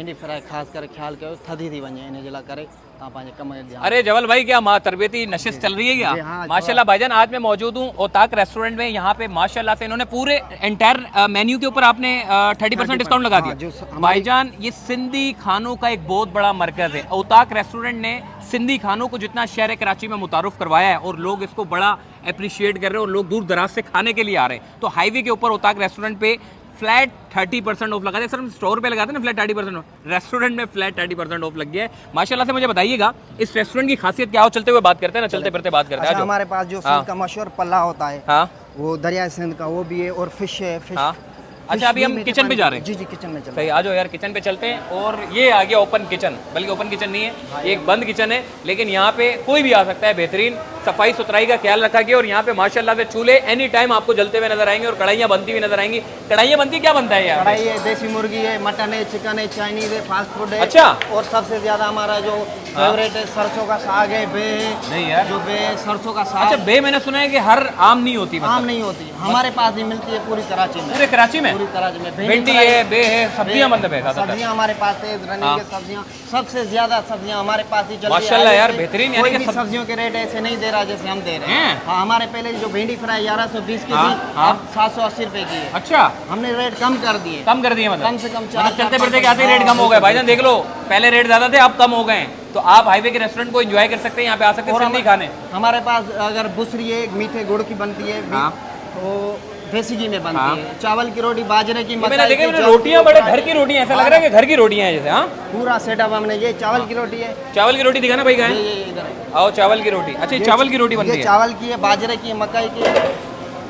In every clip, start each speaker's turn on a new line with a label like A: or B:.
A: भिंडी फ्राई खास कर ख्याल कयो थधी थी वञे इन जे लाइ करे तव्हां पंहिंजे कम में ध्यानु।
B: अरे जवल भाई, क्या तरबियती नशिश चल रही है क्या?
A: जी हाँ,
B: माशाल्लाह भाईजान, आज मैं मौजूद हूँ ओताक रेस्टोरेंट में। यहाँ पे माशाल्लाह से इन्होंने पूरे एंटायर मेन्यू के ऊपर आपने 30% डिस्काउंट लगा दिया। भाईजान, ये सिंधी खानों का एक बहुत बड़ा मरकज है। ओताक रेस्टोरेंट ने सिंधी खानों को जितना शहर कराची में मुतारुफ करवाया है और लोग इसको बड़ा अप्रिशिएट कर रहे हैं और लोग दूर दराज से खाने के लिए आ रहे हैं। तो हाईवे के ऊपर ओताक रेस्टोरेंट पे फ्लैट 30% ऑफ लगा दिया। सर, हम स्टोर पे लगाते हैं ना फ्लैट 30% ऑफ, रेस्टोरेंट में फ्लैट 30% ऑफ लग गया है। माशाल्लाह से मुझे बताइएगा इस रेस्टोरेंट की खासियत क्या हो? चलते हुए बात करते हैं ना, चलते फिरते बात करते हैं।
A: अच्छा, हमारे पास जो सिंध का मशहूर पल्ला होता है,
B: हाँ,
A: वो दरिया सिंध का वो भी है, और फिश है। फिश
B: हाँ। अच्छा, अभी हम किचन पे जा रहे हैं।
A: जी जी, किचन में चलते
B: सही, आ जाओ यार, किचन पे चलते हैं। और ये आ गया ओपन किचन, बल्कि ओपन किचन नहीं है, ये एक बंद किचन है, लेकिन यहाँ पे कोई भी आ सकता है। बेहतरीन सफाई सुथराई का ख्याल रखा गया और यहाँ पे माशाल्लाह से चूल्हे एनी टाइम आपको जलते हुए नजर आएंगे और कढ़ाइयाँ बनती हुई नजर आएंगी। कढ़ाइयाँ बनती क्या बनता है यार?
A: कढ़ाई है, देसी मुर्गी है, मटन है, चिकन है, चाइनीज है, फास्ट फूड है।
B: अच्छा।
A: और सबसे ज्यादा हमारा जो फेवरेट है सरसों का साग है, बे है।
B: नहीं यार,
A: जो बे है, सरसों का साग।
B: अच्छा, बे मैंने सुना है कि हर आम नहीं होती,
A: आम नहीं होती, हमारे पास ही मिलती है पूरी कराची में।
B: पूरे कराची में?
A: पूरी कराची में
B: भिंडी है, बे है, सब्जियां मतलब है।
A: सब्जियां हमारे पास है, रनी के सब्जियां, सबसे ज्यादा सब्जियां हमारे पास ही चलती है।
B: माशाल्लाह यार, बेहतरीन। यानी कि
A: सब्जियों के रेट ऐसे नहीं दे रहा जैसे हम दे रहे हैं।
B: हैं?
A: हाँ, हमारे पहले जो भिंडी फ्राई 1120 की थी, अब 780 रुपए की है।
B: अच्छा,
A: हमने रेट कम कर दिए।
B: कम कर दिए मतलब?
A: कम से कम
B: मतलब चलते फिरते क्या रेट कम हो गए भाईजान? देख लो, पहले रेट ज्यादा थे, अब कम हो गए। तो आप हाईवे के रेस्टोरेंट को एंजॉय कर सकते हैं, यहाँ पे आ सकते हैं सिंधी खाने।
A: हमारे पास अगर बुसरी है, मीठे गुड़ की बनती है, वो देसी घी में बनती है। चावल की रोटी, बाजरे की,
B: मैंने देखा रोटियां बड़े घर की रोटियां, ऐसा लग रहा है कि घर की रोटियां हैं जैसे। हाँ,
A: पूरा सेटअप हमने। ये चावल की रोटी है।
B: चावल की रोटी दिखाना भाई, कहाँ है?
A: इधर
B: आओ, चावल की रोटी। अच्छा, चावल की रोटी बनती है?
A: चावल की है, बाजरे की है, मकई की है।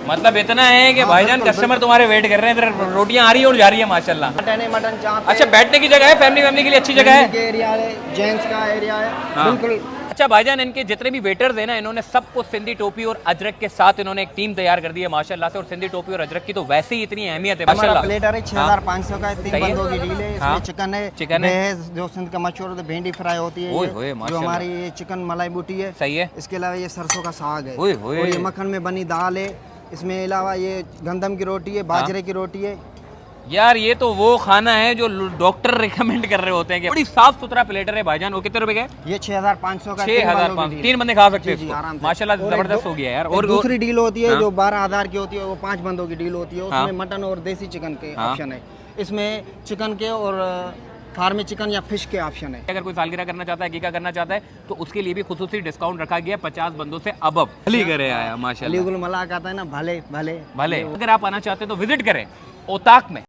B: मतलब इतना है कि भाईजान कस्टमर तुम्हारे वेट कर रहे हैं, इधर रोटियां आ रही है और जा रही है माशाल्लाह।
A: मटन है, मटन चाप।
B: अच्छा, बैठने की जगह है, फैमिली के लिए अच्छी जगह है।
A: एरिया है, जेंट्स का एरिया है, बिल्कुल।
B: अच्छा भाईजान, इनके जितने भी वेटर्स हैं ना, इन्होंने सबको सिंधी टोपी और अजरक के साथ इन्होंने एक टीम तैयार कर दी है माशाल्लाह से। और सिंधी टोपी और अजरक की तो वैसे ही इतनी अहमियत है माशाल्लाह।
A: प्लेटर है 6500 का, 3 बंदों की डील है। इसमें चिकन है,
B: चिकन है
A: जो सिंध का मशहूर है, भिंडी फ्राई होती है, जो हमारी चिकन मलाई बूटी है।
B: सही है।
A: इसके अलावा ये सरसों का साग है,
B: और
A: ये मक्खन में बनी दाल है। इसमें अलावा ये गंदम की रोटी है, बाजरे की रोटी है।
B: यार, ये तो वो खाना है जो डॉक्टर रिकमेंड कर रहे होते हैं कि बड़ी साफ सुथरा प्लेटर है भाईजान। वो कितने रुपए का है?
A: ये 6500 का,
B: 6500, 3 बंदे खा सकते हैं माशाल्लाह, जबरदस्त हो गया यार। और
A: दूसरी डील होती है जो 12000 की होती है, वो 5 बंदों की डील होती है। उसमें मटन और देसी चिकन के ऑप्शन है। इसमें चिकन के और फार्मी चिकन या फिश के ऑप्शन है।
B: अगर कोई सालगिरह करना चाहता है, गीका करना चाहता है, तो उसके लिए भी खुसूसी डिस्काउंट रखा गया है 50 बंदों से अबव। अली करे आया माशाल्लाह,
A: अलीगुल मलाक आता है ना, भले भले
B: भले। अगर आप आना चाहते हैं तो विजिट करें ओताक में।